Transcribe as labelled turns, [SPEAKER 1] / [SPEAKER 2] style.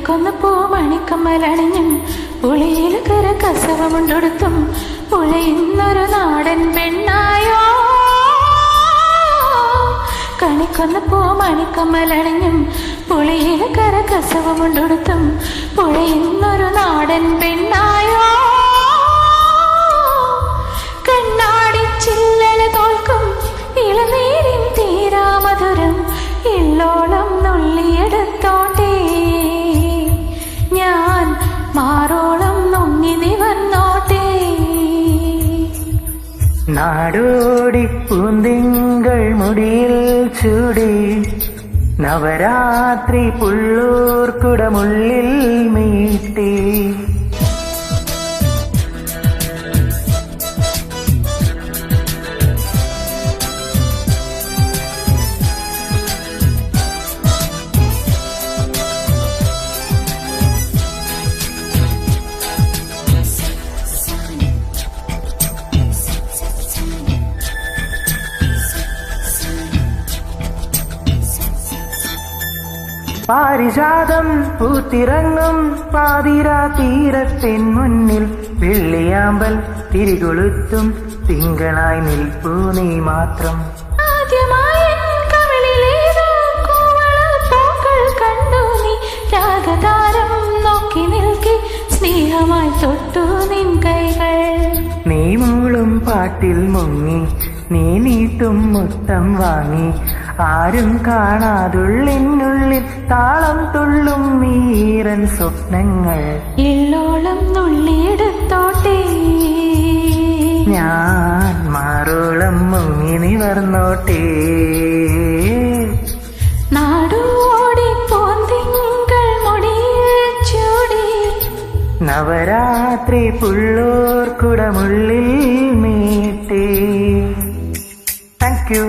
[SPEAKER 1] കണിക്കൊന്ന് പൂമണിക്കമ്മലണിഞ്ഞും പുളിയിൽ കര കസവമുണ്ടൊടുത്തും പുഴയുന്നൊരു നാടൻ പെണ്ണായോ. കണിക്കൊന്ന് പൂമണിക്കമ്മലണിഞ്ഞും പുളിയിൽ കര കസവമുണ്ടൊടുത്തും പുഴയുന്നൊരു നാടൻ പെണ്ണായോ. കണ്ണാടി ചില്ലല തോൽക്കും ഇളനീരിൻ തീരാമധുരം എള്ളോളം നുള്ളിയെടുത്തോട്ടെ ഞാൻ മാറോളം നുങ്ങി നിവർന്നോട്ടെ.
[SPEAKER 2] നാടോടി പൂന്തിങ്കൾ മുടിയിൽ ചൂടി നവരാത്രി പുള്ളൂർ കുടമുള്ളിൽ മീട്ടി. പാരിജാതം പൂത്തിറങ്ങും പാതിരാ തീരത്തിൻ മുന്നിൽ വെള്ളിയാമ്പൽ തിരികൊളുത്തും തിങ്കളായി നിൽപ്പൂ നീ മാത്രം.
[SPEAKER 1] നോക്കി നിൽക്കി സ്നേഹമായി തൊട്ടു നിൻ കൈകൾ.
[SPEAKER 2] നീ മൂളും പാട്ടിൽ മുങ്ങി നീ നീട്ടും മുത്തം വാങ്ങി ആരും കാണാതുള്ളിനുള്ളിൽ താളം തുള്ളും നീരൻ സ്വപ്നങ്ങൾ
[SPEAKER 1] എള്ളോളം നുള്ളിയെടുത്തോട്ടെ
[SPEAKER 2] ഞാൻ മാറോളം മുങ്ങി നിവർന്നോട്ടെ.
[SPEAKER 1] നാടോടി പോന്തിങ്കൾ മുടിയിൽ ചൂടി
[SPEAKER 2] നവരാത്രി പുള്ളൂർ കുടമുള്ളിൽ മീട്ടി. Thank U.